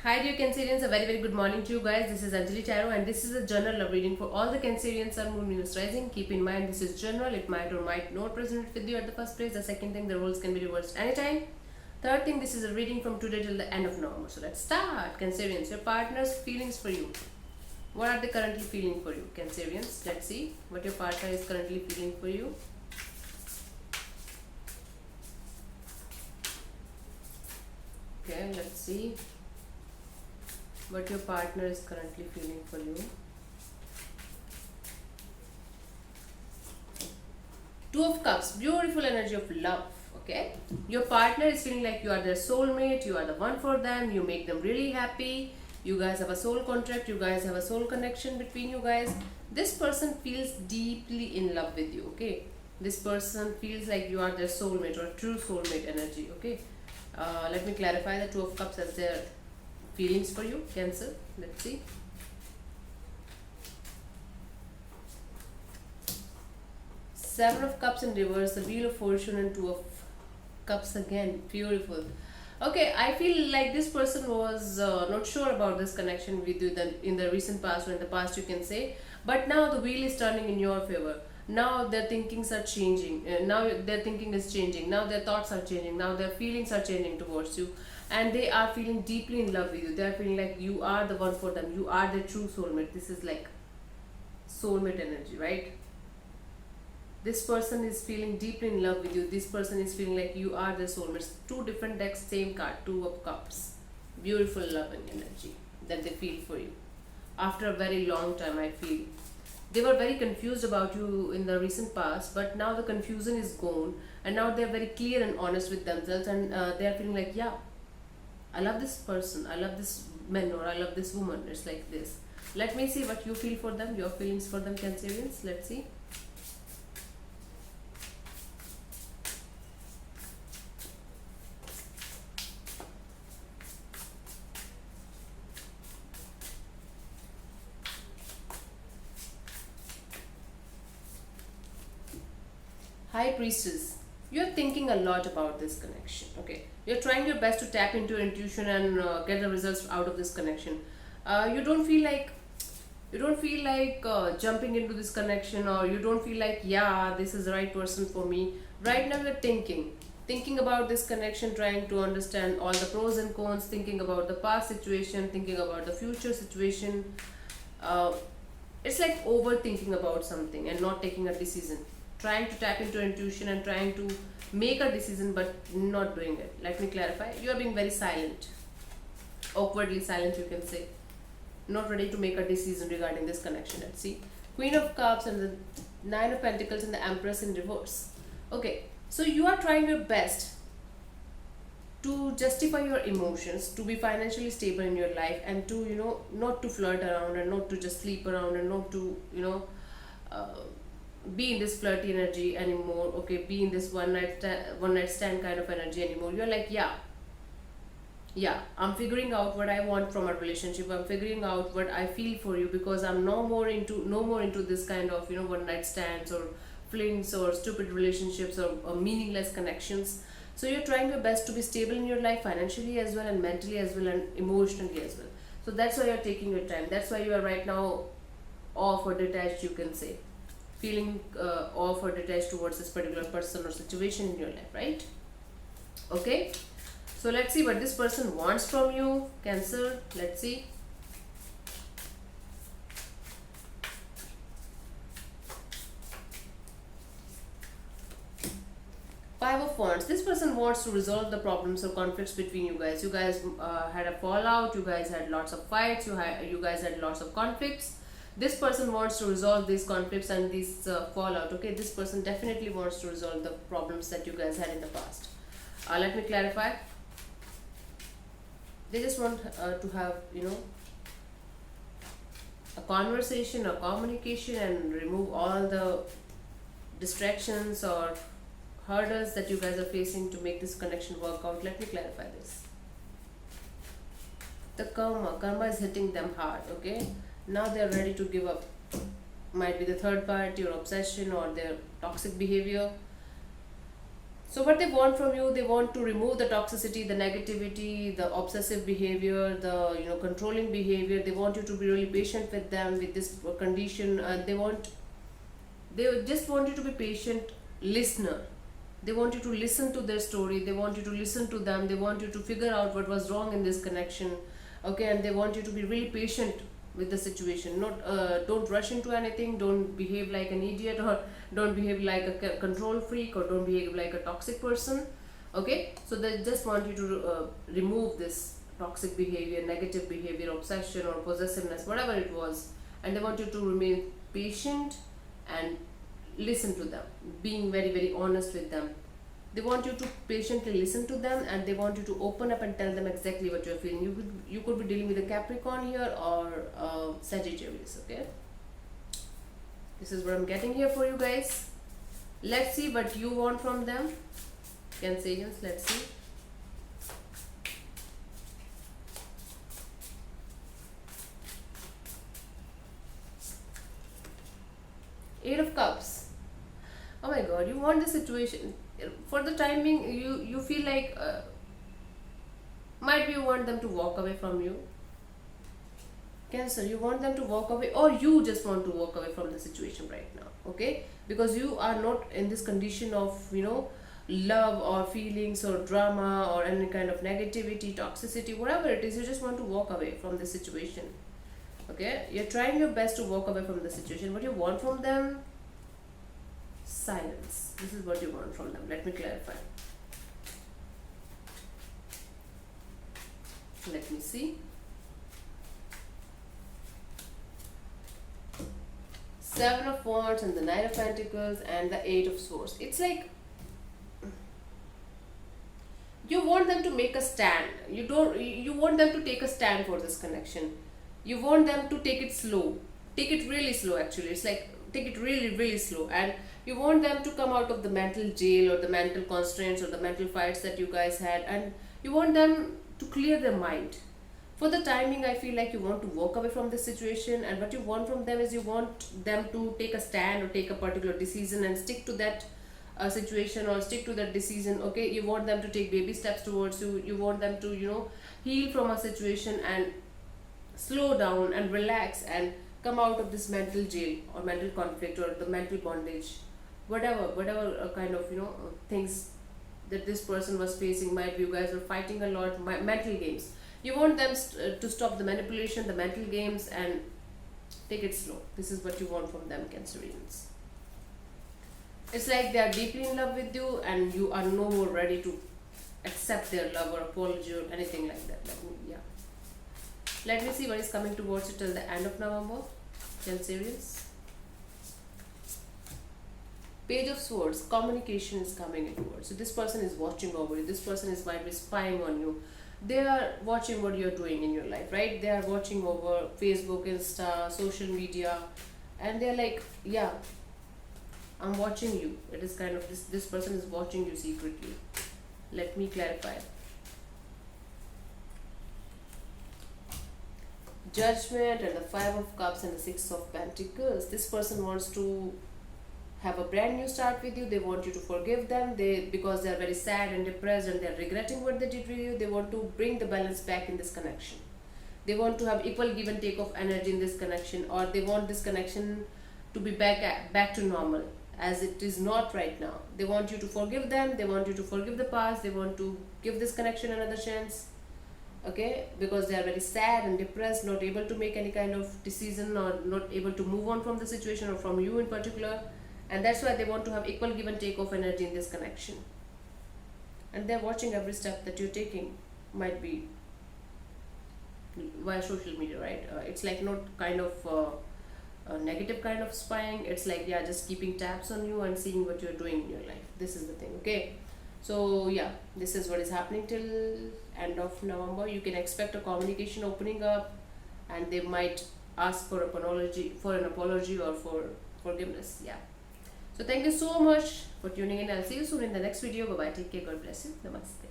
Hi dear Cancerians, a very good morning to you guys. This is Anjali Taro and this is a general love reading for all the Cancerians Sun, Moon, Venus rising. Keep in mind this is general, it might or might not resonate with you at the first place. The second thing, the roles can be reversed anytime. Third thing, this is a reading from today till the end of November. So let's start. Cancerians, your partner's feelings for you. What are they currently feeling for you, Cancerians? Let's see what your partner is currently feeling for you. Okay, let's see what your partner is currently feeling for you. Two of Cups, beautiful energy of love. Okay, your partner is feeling like you are their soulmate, you are the one for them, you make them really happy, you guys have a soul contract, you guys have a soul connection between you guys. This person feels deeply in love with you. Okay, this person feels like you are their soulmate or true soulmate energy. Okay, let me clarify the Two of Cups as their feelings for you, Cancer. Let's see. Seven of Cups in reverse, the Wheel of Fortune, and Two of Cups again. Beautiful. Okay, I feel like this person was not sure about this connection with you in the recent past or in the past, you can say. But now the wheel is turning in your favor. Now their thinkings are changing. Now their thinking is changing. Now their thoughts are changing. Now their feelings are changing towards you. And they are feeling deeply in love with you. They are feeling like you are the one for them. You are their true soulmate. This is like soulmate energy, right? This person is feeling deeply in love with you. This person is feeling like you are the soulmates. Two different decks, same card, Two of Cups. Beautiful loving energy that they feel for you. After a very long time, I feel. They were very confused about you in the recent past, but now the confusion is gone, and now they are very clear and honest with themselves, and they are feeling like, yeah, I love this person, I love this man, or I love this woman. It's like this. Let me see what you feel for them, your feelings for them, Cancerians. Let's see. High Priestess, you're thinking a lot about this connection. Okay, you're trying your best to tap into your intuition and get the results out of this connection. You don't feel like jumping into this connection, or you don't feel like, yeah, this is the right person for me. Right now you're thinking about this connection, trying to understand all the pros and cons, thinking about the past situation, thinking about the future situation. uh, it's like overthinking about something and not taking a decision, trying to tap into intuition and trying to make a decision but not doing it. Let me clarify, you are being very silent, awkwardly silent, you can say, not ready to make a decision regarding this connection. Let's see. Queen of Cups and the Nine of Pentacles and the Empress in reverse. Okay, so you are trying your best to justify your emotions, to be financially stable in your life, and to, not to flirt around, and not to just sleep around, and not to, uh, be in this flirty energy anymore. Okay, be in this one night stand kind of energy anymore. You're like, yeah, I'm figuring out what I want from a relationship. I'm figuring out what I feel for you, because I'm no more into this kind of, one night stands or flings or stupid relationships, or meaningless connections. So you're trying your best to be stable in your life, financially as well, and mentally as well, and emotionally as well. So that's why you're taking your time. That's why you are right now off or detached, you can say, feeling off or detached towards this particular person or situation in your life, right? Okay, so let's see what this person wants from you, Cancer. Let's see. Five of Wands. This person wants to resolve the problems or conflicts between you guys. You guys had a fallout. You guys had lots of fights. You guys had lots of conflicts. This person wants to resolve these conflicts and this fallout. Okay, this person definitely wants to resolve the problems that you guys had in the past. Let me clarify. They just want to have, a conversation or communication, and remove all the distractions or hurdles that you guys are facing to make this connection work out. Let me clarify this. The karma is hitting them hard. Okay, now they are ready to give up. Might be the third party or obsession or their toxic behavior. So what they want from you, they want to remove the toxicity, the negativity, the obsessive behavior, the controlling behavior. They want you to be really patient with them with this condition. They just want you to be patient listener. They want you to listen to their story. They want you to listen to them. They want you to figure out what was wrong in this connection. Okay, and they want you to be really patient with the situation. Not don't rush into anything. Don't behave like an idiot, or don't behave like a control freak, or don't behave like a toxic person. Okay, so they just want you to remove this toxic behavior, negative behavior, obsession or possessiveness, whatever it was, and they want you to remain patient and listen to them, being very very honest with them. They want you to patiently listen to them, and they want you to open up and tell them exactly what you're feeling. You could be dealing with a Capricorn here, or Sagittarius. Okay, this is what I'm getting here for you guys. Let's see what you want from them, Cancerians. Let's see. Eight of Cups. Oh my God, you want the situation. For the time being, you feel like might be you want them to walk away from you. Cancer, you want them to walk away, or you just want to walk away from the situation right now. Okay, because you are not in this condition of love or feelings or drama or any kind of negativity, toxicity, whatever it is. You just want to walk away from the situation. Okay, you're trying your best to walk away from the situation. What you want from them? Silence. This is what you want from them. Let me clarify. Let me see. Seven of Wands and the Knight of Pentacles and the Eight of Swords. It's like you want them to make a stand. You want them to take a stand for this connection. You want them to take it slow. Take it really slow actually. It's like take it really really slow, and you want them to come out of the mental jail or the mental constraints or the mental fights that you guys had, and you want them to clear their mind. For the timing, I feel like you want to walk away from this situation, and what you want from them is you want them to take a stand or take a particular decision and stick to that situation or stick to that decision. Okay, you want them to take baby steps towards you. You want them to heal from a situation and slow down and relax and come out of this mental jail or mental conflict or the mental bondage, whatever kind of things that this person was facing. Might be you guys were fighting a lot, mental games. You want them to stop the manipulation, the mental games, and take it slow. This is what you want from them, Cancerians. It's like they are deeply in love with you, and you are no more ready to accept their love or apology or anything like that. Let me see what is coming towards you till the end of November, Cancerians. Page of Swords. Communication is coming in towards you. This person is watching over you. This person might be spying on you. They are watching what you're doing in your life, right? They are watching over Facebook, Insta, social media, and they're like, yeah, I'm watching you. It is kind of this person is watching you secretly. Let me clarify. Judgment and the Five of Cups and the Six of Pentacles. This person wants to have a brand new start with you. They want you to forgive them. Because they are very sad and depressed and they are regretting what they did with you. They want to bring the balance back in this connection. They want to have equal give and take of energy in this connection, or they want this connection to be back to normal as it is not right now. They want you to forgive them. They want you to forgive the past. They want to give this connection another chance. Okay, because they are very sad and depressed, not able to make any kind of decision or not able to move on from the situation or from you in particular, and that's why they want to have equal give and take of energy in this connection, and they're watching every step that you're taking. Might be via social media, right? It's like not kind of a negative kind of spying. It's like they are just keeping tabs on you and seeing what you're doing in your life. This is the thing. Okay, so yeah, this is what is happening till end of November. You can expect a communication opening up, and they might ask for an apology or for forgiveness. Yeah. So thank you so much for tuning in. I'll see you soon in the next video. Bye bye. Take care. God bless you. Namaste.